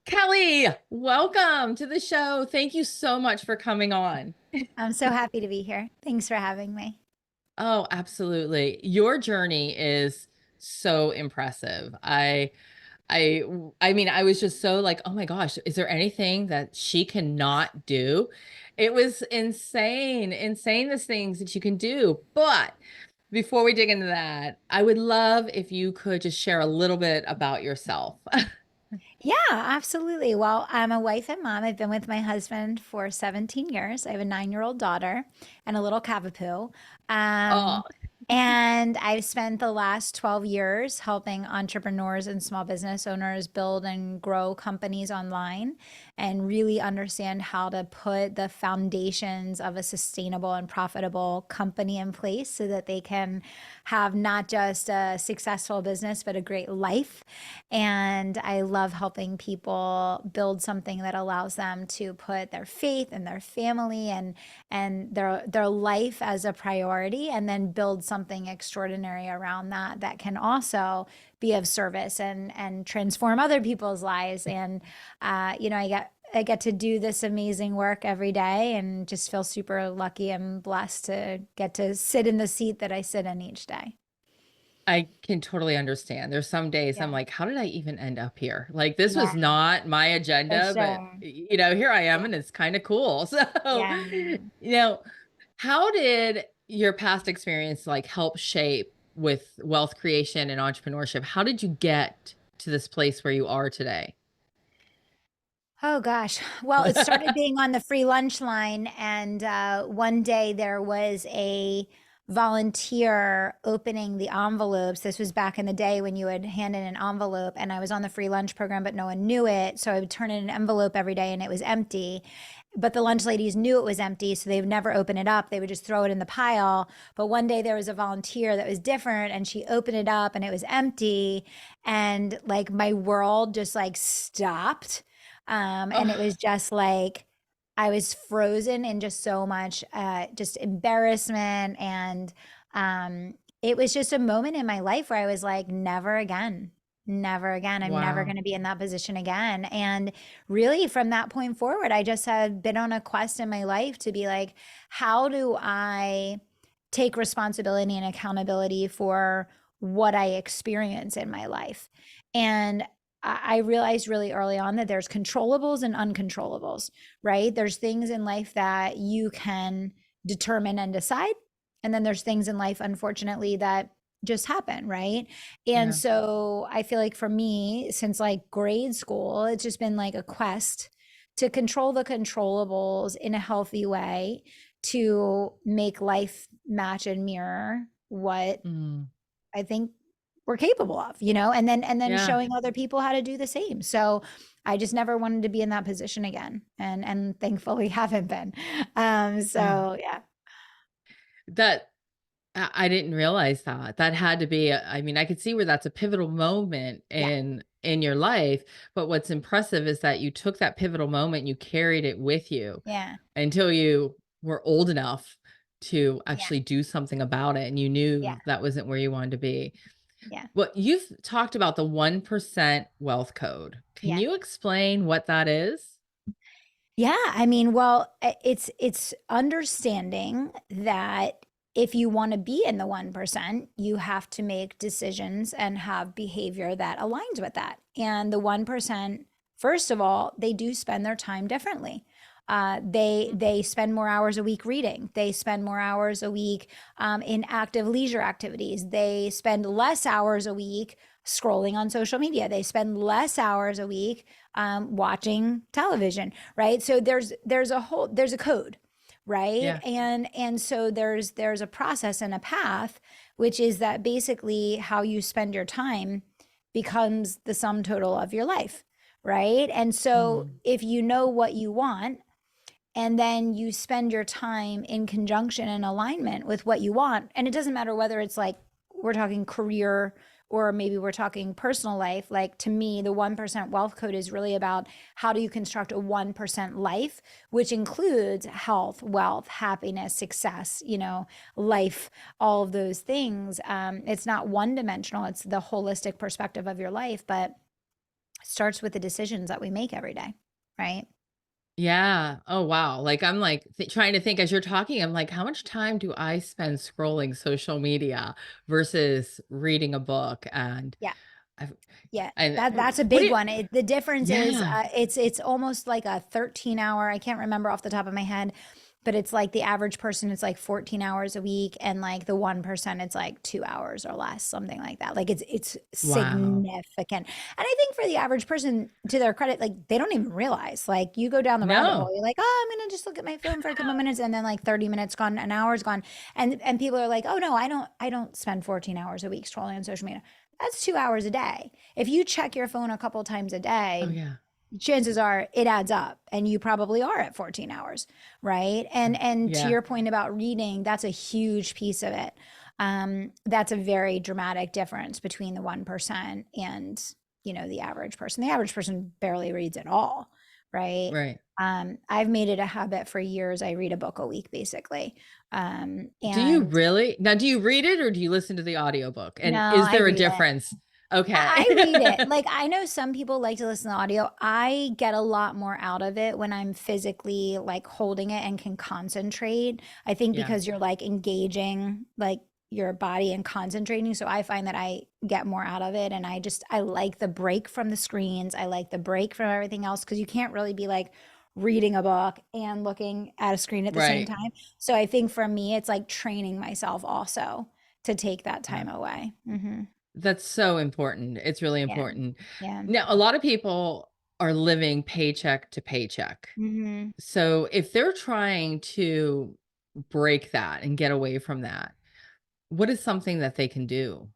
Kelly, welcome to the show. Thank you so much for coming on. I'm so happy to be here. Thanks for having me. Oh, absolutely. Your journey is so impressive. I I mean, I was just so like, "Oh my gosh, is there anything that she cannot do?" It was insane, insane the things that you can do. But before we dig into that, I would love if you could just share a little bit about yourself. Yeah, absolutely. Well, I'm a wife and mom. I've been with my husband for 17 years. I have a 9-year-old daughter and a little cavapoo. Oh, Um, and I've spent the last 12 years helping entrepreneurs and small business owners build and grow companies online and really understand how to put the foundations of a sustainable and profitable company in place so that they can have not just a successful business, but a great life. And I love helping people build something that allows them to put their faith and their family and their life as a priority, and then build something extraordinary around that that can also be of service and transform other people's lives. And I get to do this amazing work every day and just feel super lucky and blessed to get to sit in the seat that I sit in each day. I can totally understand. There's some days I'm Yeah. like, how did I even end up here? Like, this was Yeah, not my for agenda, but sure. here I am Yeah. and it's kind of cool. So, Yeah. you know, how did your past experience like help shape with wealth creation and entrepreneurship? How did you get to this place where you are today? Oh gosh. Well, it started being on the free lunch line, and one day there was a volunteer opening the envelopes. This was back in the day when you would hand in an envelope, and I was on the free lunch program, but no one knew it. So I would turn in an envelope every day, and it was empty. But the lunch ladies knew it was empty, so they would never open it up. They would just throw it in the pile. But one day there was a volunteer that was different, and she opened it up, and it was empty. And like my world just like stopped, and it Oh, was just like I was frozen in just so much just embarrassment. And it was just a moment in my life where I was like, never again. Never again. I'm never wow. going to be in that position again. And really, from that point forward, I just had been on a quest in my life to be like, how do I take responsibility and accountability for what I experience in my life? And I realized really early on that there's controllables and uncontrollables, right? There's things in life that you can determine and decide. And then there's things in life, unfortunately, that just happen, right? And Yeah. so I feel like for me, since like grade school, it's just been like a quest to control the controllables in a healthy way to make life match and mirror what Mm, I think we're capable of, and then yeah. showing other people how to do the same. So I just never wanted to be in that position again, and thankfully haven't been. Yeah. So yeah. That I didn't realize that. That had to be I mean, I could see where that's a pivotal moment Yeah. in your life, but what's impressive is that you took that pivotal moment, you carried it with you Yeah. until you were old enough to Yeah. actually do something about it, and you Yeah. knew that wasn't where you wanted to be. Yeah. Well, you've talked about the 1% wealth code. Can Yeah. you explain what that is? Yeah, I mean, well, it's understanding that if you want to be in the 1%, you have to make decisions and have behavior that aligns with that. And the 1%, first of all, they do spend their time differently. They spend more hours a week reading. They spend more hours a week in active leisure activities. They spend less hours a week scrolling on social media. They spend less hours a week watching television, right? So there's a code, right? Yeah. And so there's a process and a path, which is that basically how you spend your time becomes the sum total of your life, right? And so Mm, if you know what you want, and then you spend your time in conjunction and alignment with what you want, and it doesn't matter whether it's like we're talking career or maybe we're talking personal life. Like to me, the 1% wealth code is really about how do you construct a 1% life, which includes health, wealth, happiness, success, life, all of those things. It's not one dimensional, it's the holistic perspective of your life. But starts with the decisions that we make every day, right? Yeah. Oh, wow. Like, I'm like trying to think as you're talking, I'm like, how much time do I spend scrolling social media versus reading a book? Yeah. I've, Yeah, and that's a what do big you, one. The difference is yeah. it's almost like a 13-hour. I can't remember off the top of my head, but it's like the average person it's like 14 hours a week, and like the 1% it's like 2 hours or less, something like that. Like it's Wow. significant. And I think for the average person, to their credit, like they don't even realize. Like you go down the rabbit hole, No. you're like, oh, I'm gonna just look at my phone for a couple minutes, and then like 30 minutes gone, an hour's gone, and people are like, oh no, I don't spend 14 hours a week scrolling on social media. That's 2 hours a day. If you check your phone a couple times a Oh, day, yeah. chances are it adds up and you probably are at 14 hours, right? And to Yeah. your point about reading, that's a huge piece of it. That's a very dramatic difference between the 1% and, the average person. The average person barely reads at all, right? Right. I've made it a habit for years. I read a book a week basically. Do you And really? Now, do you read it or do you listen to the audiobook? no, And is I there a read it. difference? Okay. I read it. Like, I know some people like to listen to audio. I get a lot more out of it when I'm physically like holding it and can concentrate. I think Yeah. because you're like engaging like your body and concentrating. So I find that I get more out of it. And I like the break from the screens. I like the break from everything else because you can't really be like reading a book and looking at a screen at the same Right. time. So I think for me, it's like training myself also to take that Yeah. time away. That's so important. It's really Yeah. important. Yeah. Now, a lot of people are living paycheck to paycheck. Mhm. So if they're trying to break that and get away from that, what is something that they can do?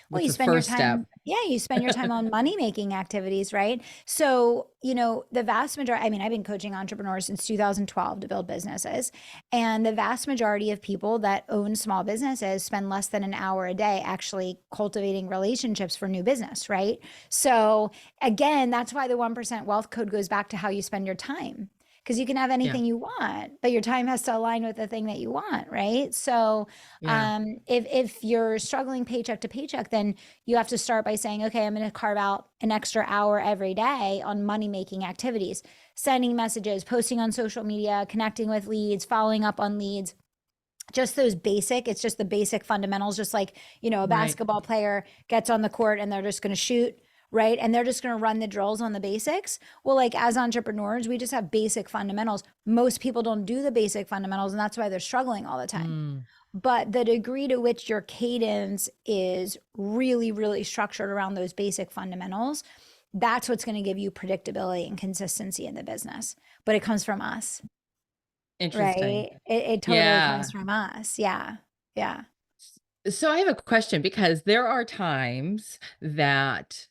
Well, What's you the spend your first time, step? yeah, you spend your time on money making activities, right? So, the vast majority, I mean, I've been coaching entrepreneurs since 2012 to build businesses. And the vast majority of people that own small businesses spend less than an hour a day actually cultivating relationships for new business, right? So, again, that's why the 1% wealth code goes back to how you spend your time. Because you can have Yeah. anything you want, but your time has to align with the thing that you want, right? So, Yeah. if you're struggling paycheck to paycheck, then you have to start by saying, okay, I'm going to carve out an extra hour every day on money making activities, sending messages, posting on social media, connecting with leads, following up on leads. Just those basic, it's just the basic fundamentals, just like, a Right. basketball player gets on the court and they're just going to shoot, right? And they're just going to run the drills on the basics. Well, like as entrepreneurs, we just have basic fundamentals. Most people don't do the basic fundamentals, and that's why they're struggling all the time. Mm. But the degree to which your cadence is really, really structured around those basic fundamentals, that's what's going to give you predictability and consistency in the business. But it comes from us, Interesting. right? It totally Yeah. comes from us. Yeah. Yeah. So I have a question because there are times that,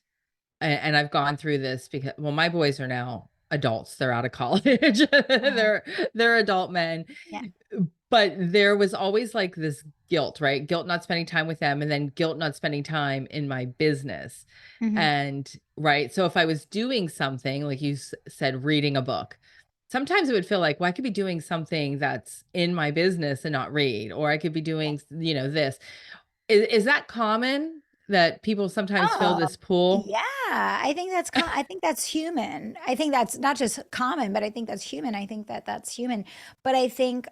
and I've gone through this because, well, my boys are now adults. They're out of college. Uh-huh. They're adult men. Yeah. But there was always like this guilt, right? Guilt not spending time with them and then guilt not spending time in my business. Hmm. And right. So if I was doing something, like you said, reading a book, sometimes it would feel like, well, I could be doing something that's in my business and not read, or I could be Yeah. doing, this. Is that common that people sometimes feel Oh, this pull? yeah. I think that's human. I think that's not just common, but I think that's human. I think that that's human. But I think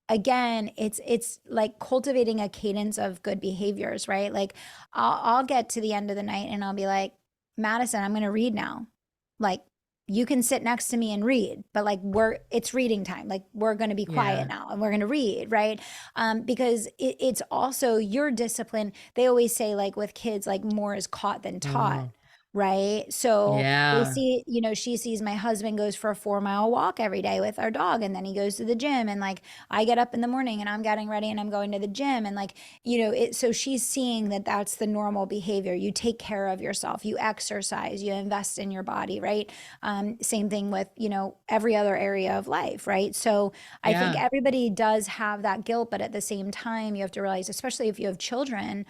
again, it's like cultivating a cadence of good behaviors, right? Like I'll get to the end of the night and I'll be like, Madison, I'm going to read now. Like you can sit next to me and read, but like it's reading time. Like we're going to be quiet Yeah. now and we're going to read, right? Because it's also your discipline. They always say like with kids, like more is caught than taught, Oh, right? So they yeah. see, she sees my husband goes for a 4 mile walk every day with our dog, and then he goes to the gym, and like I get up in the morning and I'm getting ready and I'm going to the gym, and like so she's seeing that that's the normal behavior. You take care of yourself, you exercise, you invest in your body, right? Same thing with every other area of life, right? So I think Yeah. everybody does have that guilt, but at the same time you have to realize, especially if you have children,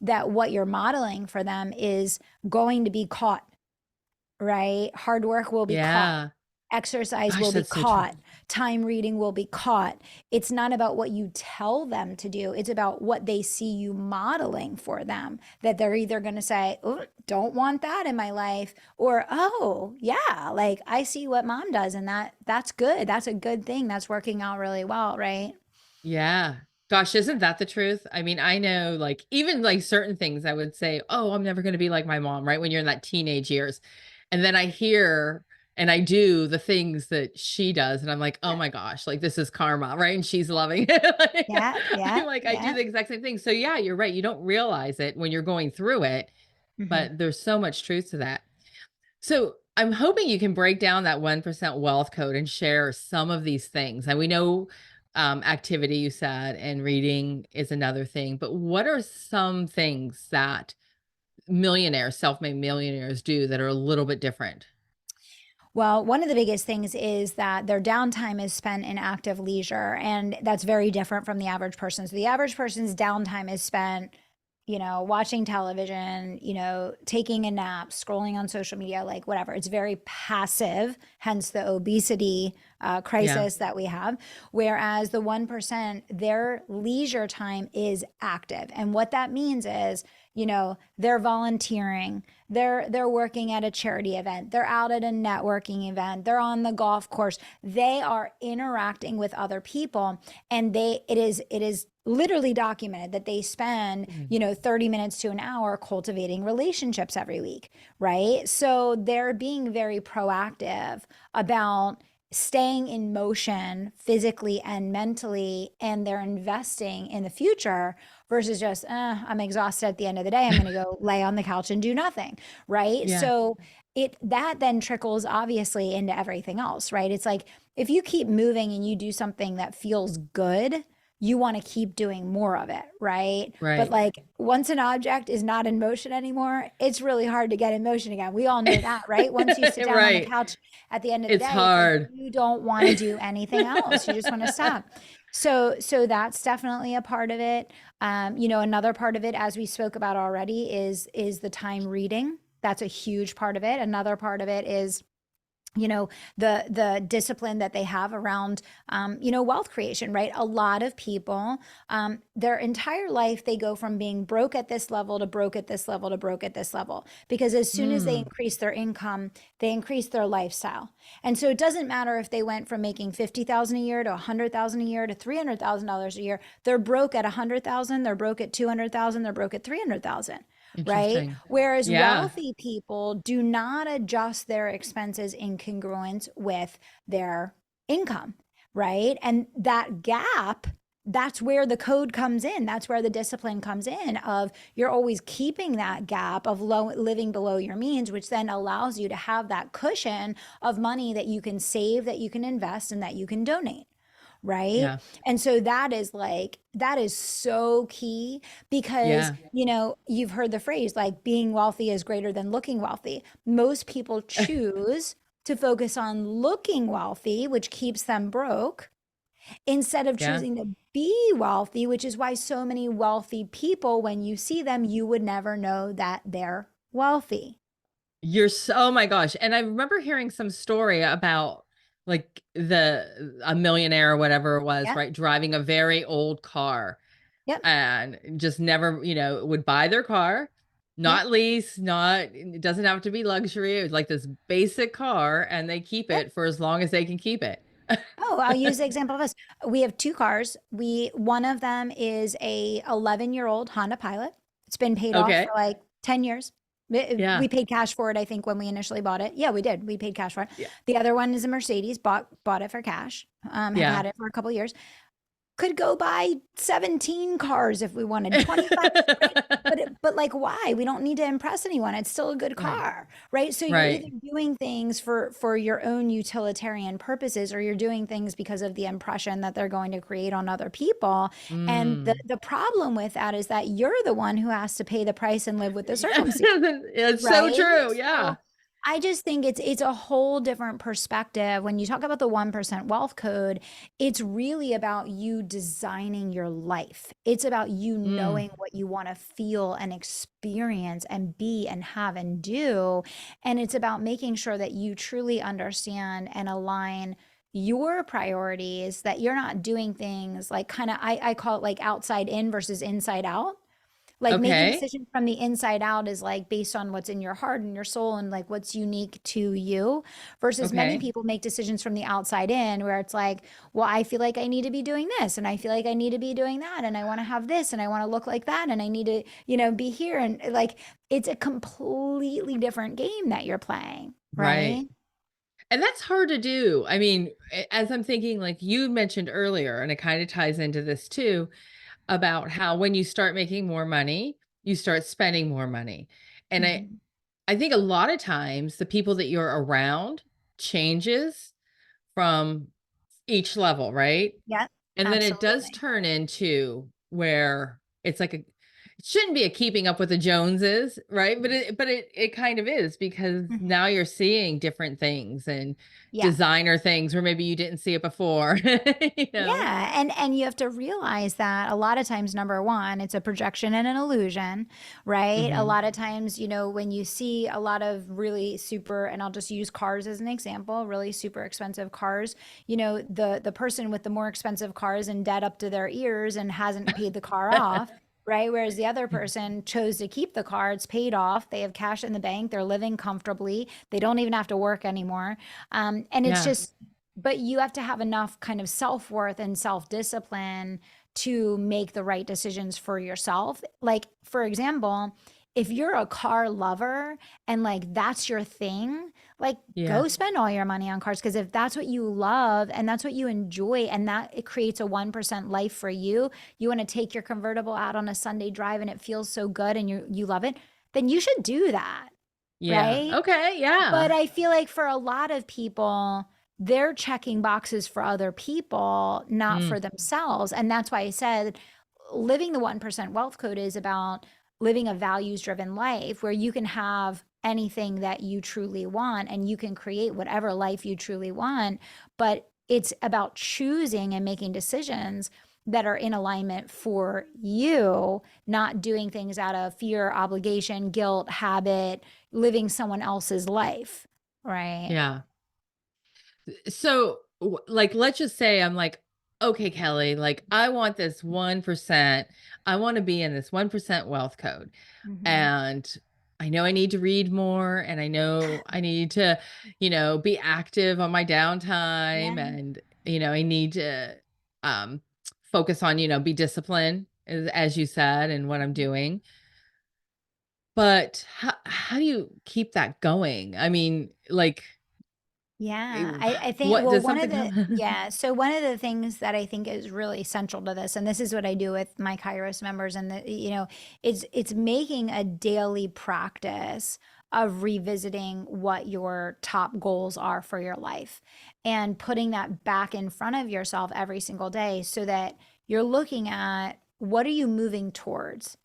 that what you're modeling for them is going to be caught, right? Hard work will be caught. Yeah. Exercise Gosh, will be that's so true. caught. Time reading will be caught. It's not about what you tell them to do. It's about what they see you modeling for them. That they're either going to say, oh, don't want that in my life, or, oh, yeah, like I see what mom does and that's good. That's a good thing. That's working out really well, right? Yeah. Gosh, isn't that the truth? I mean, I know like even like certain things I would say, "Oh, I'm never going to be like my mom," right? When you're in that teenage years. And then I hear and I do the things that she does and I'm like, "Oh Yeah. my gosh, like this is karma," right? And she's loving it. Yeah. I'm Yeah. like I do Yeah. the exact same thing. So yeah, you're right. You don't realize it when you're going through it, Hmm. but there's so much truth to that. So I'm hoping you can break down that 1% wealth code and share some of these things. And we know activity, you said, and reading is another thing. But what are some things that millionaires, self made millionaires do that are a little bit different? Well, one of the biggest things is that their downtime is spent in active leisure, and that's very different from the average person. So the average person's downtime is spent, watching television, taking a nap, scrolling on social media, like whatever. It's very passive, hence the obesity Yeah. crisis that we have. Whereas the 1%, their leisure time is active. And what that means is, they're volunteering, they're working at a charity event, they're out at a networking event, they're on the golf course, they are interacting with other people, and it is literally documented that they spend, Mhm. 30 minutes to an hour cultivating relationships every week, right? So they're being very proactive about staying in motion physically and mentally, and they're investing in the future versus just, I'm exhausted at the end of the day, I'm going to go lay on the couch and do nothing, right? Yeah. So it that then trickles obviously into everything else, right? It's like if you keep moving and you do something that feels good, you want to keep doing more of it, right? But Right. like once an object is not in motion anymore, it's really hard to get in motion again. We all know that, right? Once you sit down on the Right. couch at the end of the It's day, it's like hard. you don't want to do anything else. You just want to stop. So that's definitely a part of it. Another part of it, as we spoke about already, is the time reading. That's a huge part of it. Another part of it is the discipline that they have around wealth creation, right? A lot of people, their entire life, they go from being broke at this level to broke at this level to broke at this level, because as soon as they Mm, increase their income, they increase their lifestyle. And so it doesn't matter if they went from making 50,000 a year to 100,000 a year to $300,000 a year. They're broke at 100,000, they're broke at 200,000, they're broke at 300,000, right? interesting. Whereas Yeah. wealthy people do not adjust their expenses in congruence with their income, right? And that gap, that's where the code comes in. That's where the discipline comes in of you're always keeping that gap of living below your means, which then allows you to have that cushion of money that you can save, that you can invest, and that you can donate, right? Yeah. And so that is so key because, Yeah. you've heard the phrase like being wealthy is greater than looking wealthy. Most people choose to focus on looking wealthy, which keeps them broke, instead of Yeah. choosing to be wealthy, which is why so many wealthy people, when you see them, you would never know that they're wealthy. You're so oh my gosh, and I remember hearing some story about, like, a millionaire or whatever it was, Yeah. right, driving a very old car Yep. and just never, would buy their car, Yep. not lease, not it doesn't have to be luxury, it was like this basic car, and they keep Yep. it for as long as they can keep it. Oh, I'll use the example of us. We have two cars. One of them is a 11-year-old Honda Pilot. It's been paid off Okay. for like 10 years. We Yeah. paid cash for it, I think, when we initially bought it. Yeah, we did. We paid cash for it. Yeah. The other one is a Mercedes, bought it for cash. Have Yeah. had it for a couple years. Could go buy 17 cars if we wanted, 25, right? But like why? We don't need to impress anyone. It's still a good Right. car, right? So you're either Right. doing things for your own utilitarian purposes, or you're doing things because of the impression that they're going to create on other people. And the Mm. the problem with that is that you're the one who has to pay the price and live with the Yeah. circumstance, It's so right? true, So yeah. I just think it's a whole different perspective. When you talk about the 1% wealth code, it's really about you designing your life. It's about you Mm, knowing what you want to feel and experience and be and have and do. And it's about making sure that you truly understand and align your priorities, that you're not doing things like kind of, I call it like outside in versus inside out. Like making okay. decisions from the inside out is like based on what's in your heart and your soul and like what's unique to you, versus many Okay. people make decisions from the outside in, where it's like, well, I feel like I need to be doing this and I feel like I need to be doing that and I want to have this and I want to look like that and I need to, be here, and like it's a completely different game that you're playing, Right. right? And that's hard to do. I mean, as I'm thinking, like you mentioned earlier, and it kind of ties into this too, about how when you start making more money, you start spending more money. And Mhm. I think a lot of times the people that you're around changes from each level, right? Yeah, And then it does absolutely. turn into where it's like it shouldn't be a keeping up with the Joneses, right? But it kind of is, because Mhm. now you're seeing different things and Yeah. designer things where maybe you didn't see it before, you know? Yeah, and you have to realize that a lot of times, number one, it's a projection and an illusion, right? A Hmm. lot of times, when you see a lot of really super, and I'll just use cars as an example, really super expensive cars, the person with the more expensive car is in debt up to their ears and hasn't paid the car off. Right. Whereas the other person chose to keep the car, it's paid off. They have cash in the bank. They're living comfortably. They don't even have to work anymore. And it's Yeah. just, but you have to have enough kind of self-worth and self-discipline to make the right decisions for yourself. Like, for example, if you're a car lover and like that's your thing, like Yeah. go spend all your money on cars, because if that's what you love and that's what you enjoy and that it creates a 1% life for you, you want to take your convertible out on a Sunday drive and it feels so good and you love it, then you should do that, Yeah. right? Okay. But Yeah. I feel like for a lot of people, they're checking boxes for other people, not Mm, for themselves. And that's why I said living the 1% wealth code is about living a values driven life where you can have anything that you truly want and you can create whatever life you truly want. But it's about choosing and making decisions that are in alignment for you, not doing things out of fear, obligation, guilt, habit, living someone else's life, right? yeah. So, like, let's just say I'm like, okay, Kelly, like, I want this 1%. I want to be in this 1% wealth code. Mhm. And I know I need to read more, and I know I need to, be active on my downtime, Yeah. and, I need to um, focus on, be disciplined, as you said, and what I'm doing. But how do you keep that going? I mean, like, Yeah, I think, what well, does one of something the, come? yeah, so one of the things that I think is really central to this, and this is what I do with my Kairos members, and it's making a daily practice of revisiting what your top goals are for your life and putting that back in front of yourself every single day so that you're looking at what are you moving towards,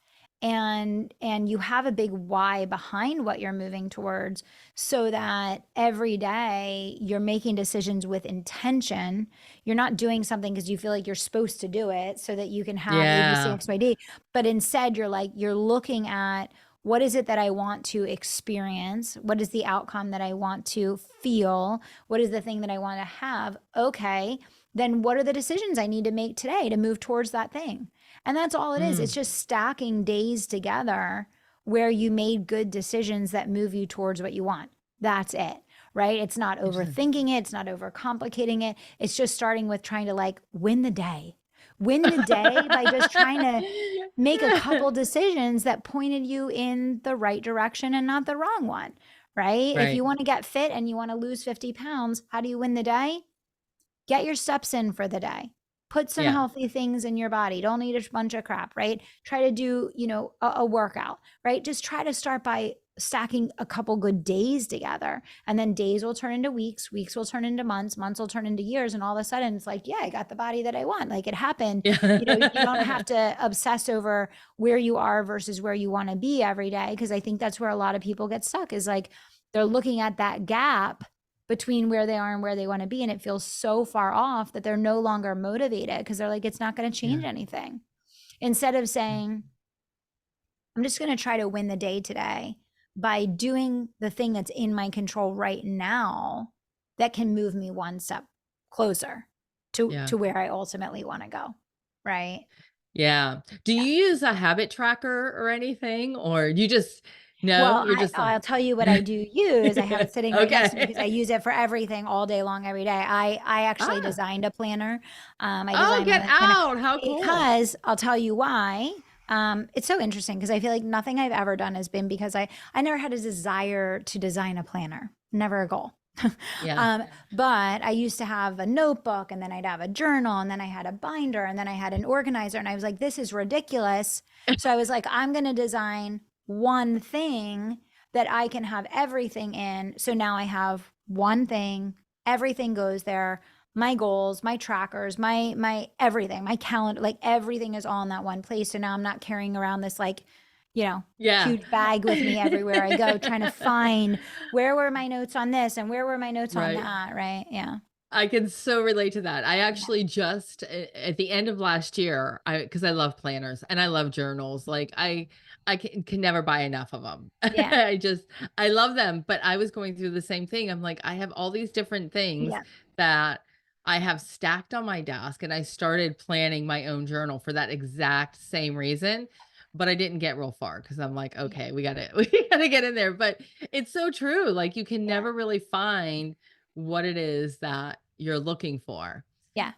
and you have a big why behind what you're moving towards, so that every day you're making decisions with intention. You're not doing something because you feel like you're supposed to do it so that you can have A, B, C, Yeah. X, Y, D, but instead you're looking at what is it that I want to experience? What is the outcome that I want to feel? What is the thing that I want to have? Okay, then what are the decisions I need to make today to move towards that thing? And that's all it is. It's Mm. just stacking days together where you made good decisions that move you towards what you want. That's it, right? It's not Interesting. overthinking it, it's not overcomplicating it. It's just starting with trying to like win the day. Win the day by just trying to make a couple decisions that pointed you in the right direction and not the wrong one, right? If you Right. want to get fit and you want to lose 50 pounds, how do you win the day? Get your steps in for the day. Put some Yeah. healthy things in your body. Don't eat a bunch of crap, right? Try to do, a workout, right? Just try to start by stacking a couple good days together. And then days will turn into weeks, weeks will turn into months, months will turn into years. And all of a sudden it's like, yeah, I got the body that I want. Like it happened. You don't Yeah. have to obsess over where you are versus where you want to be every day. Cause I think that's where a lot of people get stuck is like, they're looking at that gap between where they are and where they want to be. And it feels so far off that they're no longer motivated because they're like, it's not going to change Yeah. anything. Instead of saying, I'm just going to try to win the day today by doing the thing that's in my control right now that can move me one step closer Yeah. to where I ultimately want to go. Right? Yeah. Do Yeah. you use a habit tracker or anything, or you just no, Well, you're just like I'll tell you what I do use. I have it sitting right next to me because I okay. use it for everything all day long, every day. I actually Ah. designed a planner. I Oh, designed my get own planner out. How cool. because I'll tell you why. It's so interesting because I feel like nothing I've ever done has been because I never had a desire to design a planner, never a goal. Yeah. But I used to have a notebook and then I'd have a journal and then I had a binder and then I had an organizer and I was like, this is ridiculous. So I was like, I'm going to design one thing that I can have everything in. So now I have one thing, everything goes there. My goals, my trackers, my everything, my calendar, like everything is all in that one place. So now I'm not carrying around this like, Yeah. huge bag with me everywhere I go, trying to find where were my notes on this and where were my notes on Right. that, right? Yeah. I can so relate to that. I Yeah. actually just at the end of last year, because I love planners and I love journals. Like I can never buy enough of them. Yeah. I love them. But I was going through the same thing. I'm like, I have all these different things Yeah. that I have stacked on my desk, and I started planning my own journal for that exact same reason. But I didn't get real far because I'm like, Yeah. okay, we gotta we gotta get in there. But it's so true. Like you can Yeah. never really find what it is that you're looking for. Yeah.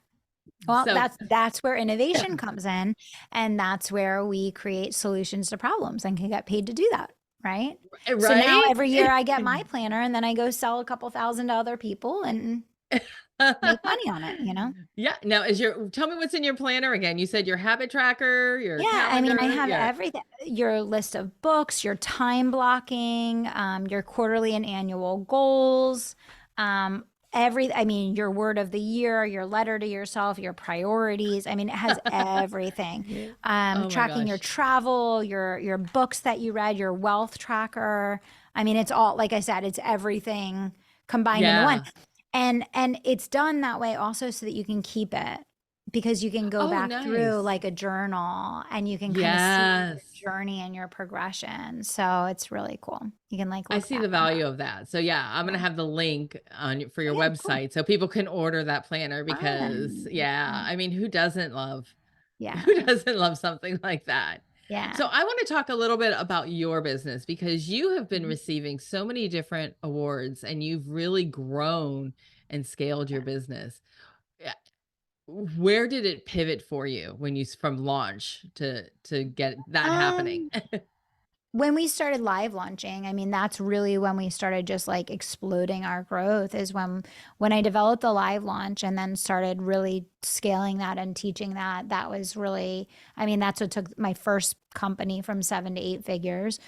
Well, So that's where yeah, innovation comes in, and that's where we create solutions to problems and can get paid to do that, right? So now right? every year I get my planner and then I go sell a couple thousand to other people and make money on it. Yeah. Now is your tell me what's in your planner again. You said your habit tracker, your Yeah, I mean, I calendar. have Yeah. everything, your list of books, your time blocking, your quarterly and annual goals, um, I mean, your word of the year, your letter to yourself, your priorities. I mean, it has everything. Oh my Tracking your gosh. travel, your books that you read, your wealth tracker. I mean, it's all, like I said, it's everything combined into one. Yeah. And it's done that way also so that you can keep it because you can go Oh, back through nice. like a journal and you can kind of see your Yes. journey and your progression. So it's really cool. You can like I look see back the on value that. of that. So yeah, I'm gonna Yeah. have the link on for your Okay, cool. website so people can order that planner because Fun. yeah, Fun. I mean, who Yeah. doesn't love something like that? Yeah. So I want to talk a little bit about your business because you have been Mhm. receiving so many different awards and you've really grown and scaled your Yeah. business. Yeah, where did it pivot for you when from launch to get that happening? Um, when we started live launching, I mean, that's really when we started just like exploding our growth is when I developed the live launch and then started really scaling that and teaching that. That was really, I mean, that's what took my first company from 7 to 8 figures.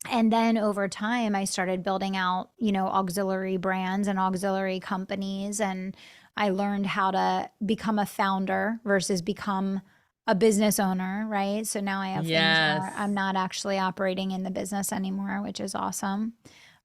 And then over time, I started building out, auxiliary brands and auxiliary companies. And I learned how to become a founder versus become a business owner, right? So now I have things where I'm Yes, not actually operating in the business anymore, which is awesome.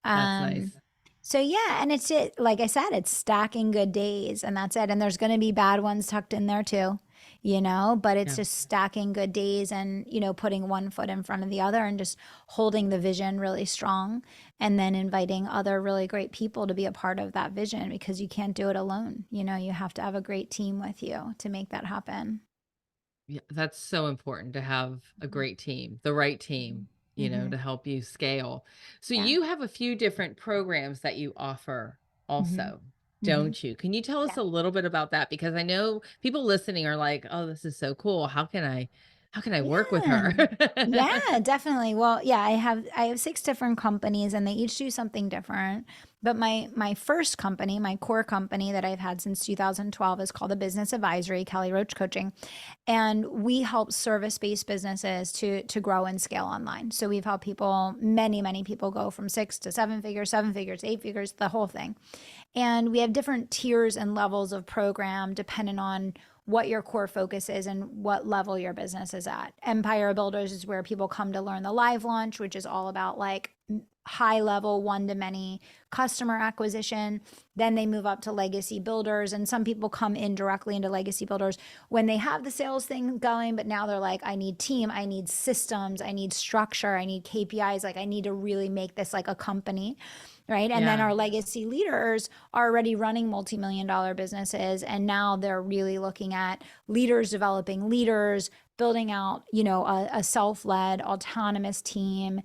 that's Um, nice. so yeah, and like I said, it's stacking good days and that's it. And there's going to be bad ones tucked in there too, but it's Yeah. just stacking good days and, putting one foot in front of the other and just holding the vision really strong and then inviting other really great people to be a part of that vision because you can't do it alone. You have to have a great team with you to make that happen. Yeah, that's so important to have a Mhm. great team, the right Mhm. team, Mhm. to help you scale. So Yeah. you have a few different programs that you offer Mhm. also, Mhm. don't you? Can you tell us Yeah. a little bit about that? Because I know people listening are like, "Oh, this is so cool. How can I work with Yeah. her?" Yeah, definitely. Well, yeah, I have 6 different companies and they each do something different. But my first company, my core company that I've had since 2012 is called the Business Advisory, Kelly Roach Coaching. And we help service-based businesses to grow and scale online. So we've helped people, many, many people go from 6 to 7 figures, 7 figures, 8 figures, the whole thing. And we have different tiers and levels of program depending on what your core focus is and what level your business is at. Empire Builders is where people come to learn the live launch, which is all about like high level one to many customer acquisition. Then they move up to legacy builders. And some people come in directly into legacy builders when they have the sales thing going, but now they're like, I need team, I need systems, I need structure, I need KPIs. Like, I need to really make this like a company. Right. And then Yeah. our legacy leaders are already running multi-million-dollar businesses. And now they're really looking at leaders, developing leaders, building out, a self-led autonomous team,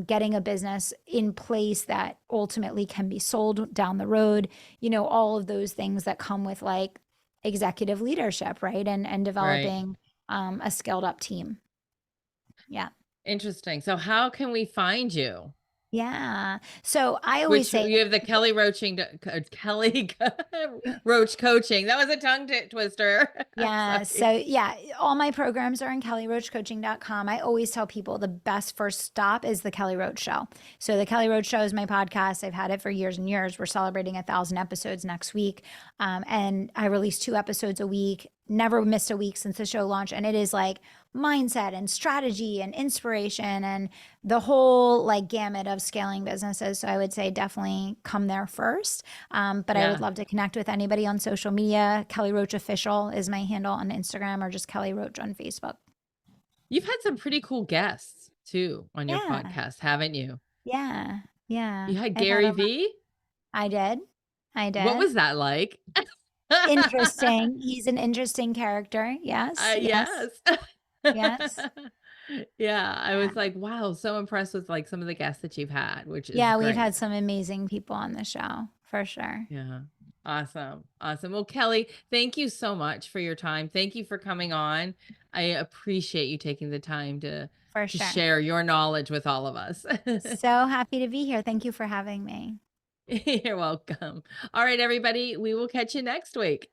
getting a business in place that ultimately can be sold down the road, all of those things that come with like executive leadership, right? And Right. developing a scaled up team. Yeah. Interesting. So how can we find you? Yeah. So I always Which say, you have the Kelly Roach coaching. That was a twister. yeah. Sorry. So, yeah, all my programs are in kellyroachcoaching.com. I always tell people the best first stop is the Kelly Roach Show. So, the Kelly Roach Show is my podcast. I've had it for years and years. We're celebrating 1,000 episodes next week. And I release 2 episodes a week, never missed a week since the show launched. And it is like mindset and strategy and inspiration and the whole like gamut of scaling businesses. So, I would say definitely come there first. But I would Yeah. love to connect with anybody on social media. Kelly Roach Official is my handle on Instagram, or just Kelly Roach on Facebook. You've had some pretty cool guests too on your Yeah. podcast, haven't you? Yeah. Yeah. You had I've had Gary a lot. V. I did. I What did. was that like? Interesting. He's an interesting character. Yes. Yes. Yes. Yes. Yeah, I Yeah. was like, wow, so impressed with like some of the guests that you've had, which is Yeah. We've great. had some amazing people on the show for sure. Yeah. Awesome. Awesome. Well, Kelly, thank you so much for your time. Thank you for coming on. I appreciate you taking the time For to sure. share your knowledge with all of us. So happy to be here. Thank you for having me. You're welcome. All right, everybody, we will catch you next week.